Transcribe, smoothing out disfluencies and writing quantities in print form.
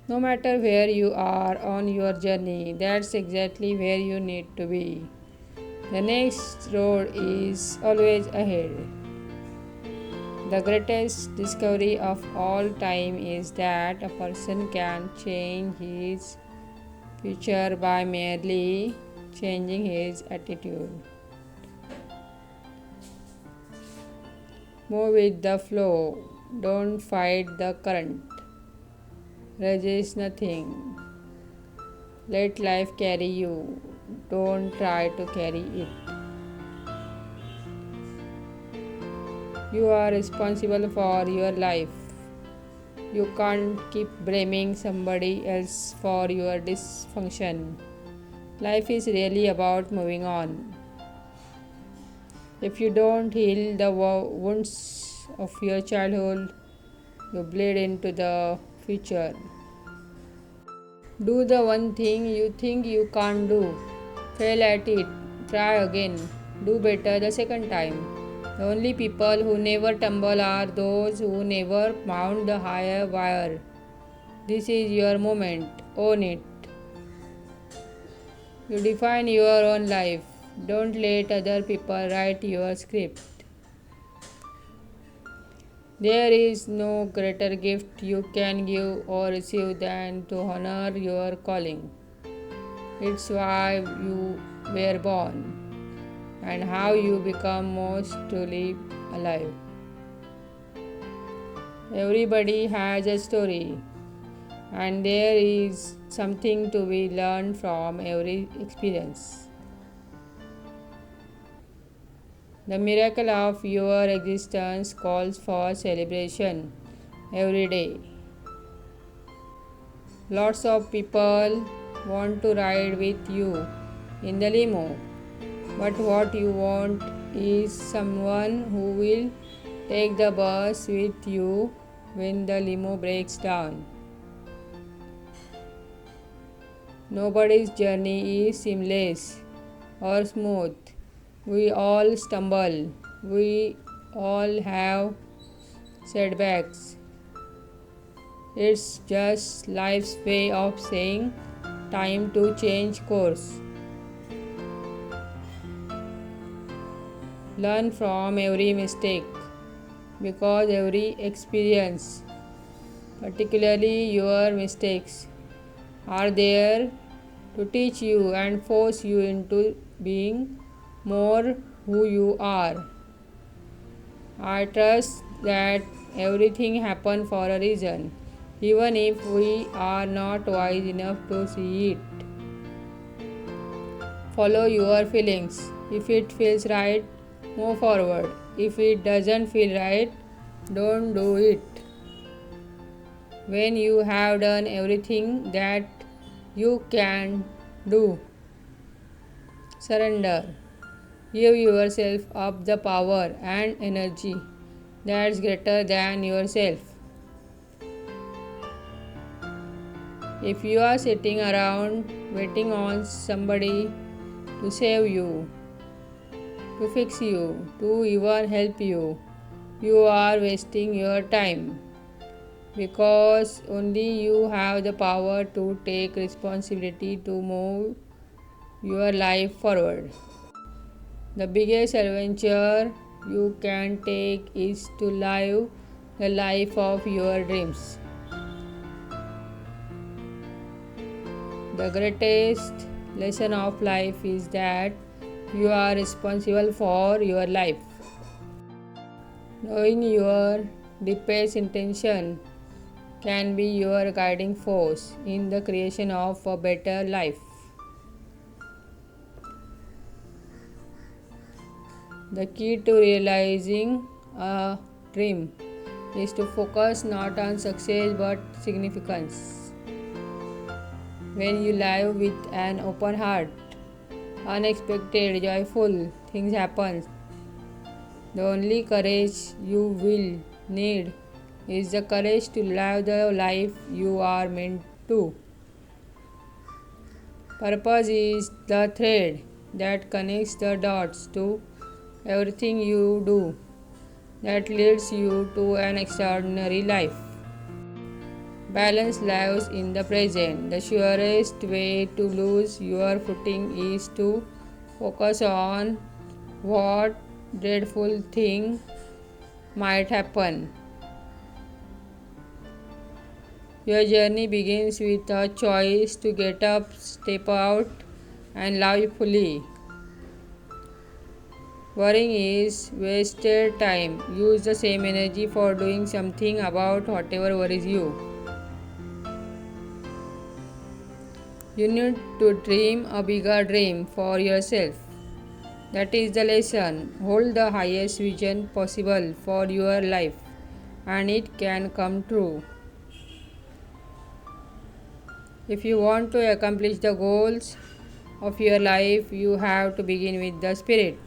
No matter where you are on your journey, that's exactly where you need to be. The next road is always ahead. The greatest discovery of all time is that a person can change his future by merely changing his attitude. Move with the flow, don't fight the current. Resist nothing. Let life carry you, don't try to carry it. You are responsible for your life. You can't keep blaming somebody else for your dysfunction. Life is really about moving on. If you don't heal the wounds of your childhood, you bleed into the future. Do the one thing you think you can't do. Fail at it. Try again. Do better the second time. The only people who never tumble are those who never mount the higher wire. This is your moment. Own it. You define your own life. Don't let other people write your script. There is no greater gift you can give or receive than to honor your calling. It's why you were born and how you become most truly alive. Everybody has a story, and there is something to be learned from every experience. The miracle of your existence calls for celebration every day. Lots of people want to ride with you in the limo, but what you want is someone who will take the bus with you when the limo breaks down. Nobody's journey is seamless or smooth. We all stumble. We all have setbacks. It's just life's way of saying time to change course. Learn from every mistake because every experience, particularly your mistakes, are there to teach you and force you into being more who you are. I trust that everything happens for a reason, even if we are not wise enough to see it. Follow your feelings. If it feels right, move forward. If it doesn't feel right, don't do it. When you have done everything that you can do, surrender. Give yourself up the power and energy that's greater than yourself. If you are sitting around waiting on somebody to save you, to fix you, to even help you, you are wasting your time because only you have the power to take responsibility to move your life forward. The biggest adventure you can take is to live the life of your dreams. The greatest lesson of life is that you are responsible for your life. Knowing your deepest intention can be your guiding force in the creation of a better life. The key to realizing a dream is to focus not on success but significance. When you live with an open heart, unexpected, joyful things happen. The only courage you will need is the courage to live the life you are meant to. Purpose is the thread that connects the dots to everything you do, that leads you to an extraordinary life. Balance lives in the present. The surest way to lose your footing is to focus on what dreadful thing might happen. Your journey begins with a choice to get up, step out, and live fully. Worrying is wasted time. Use the same energy for doing something about whatever worries you. You need to dream a bigger dream for yourself. That is the lesson. Hold the highest vision possible for your life, and it can come true. If you want to accomplish the goals of your life, you have to begin with the spirit.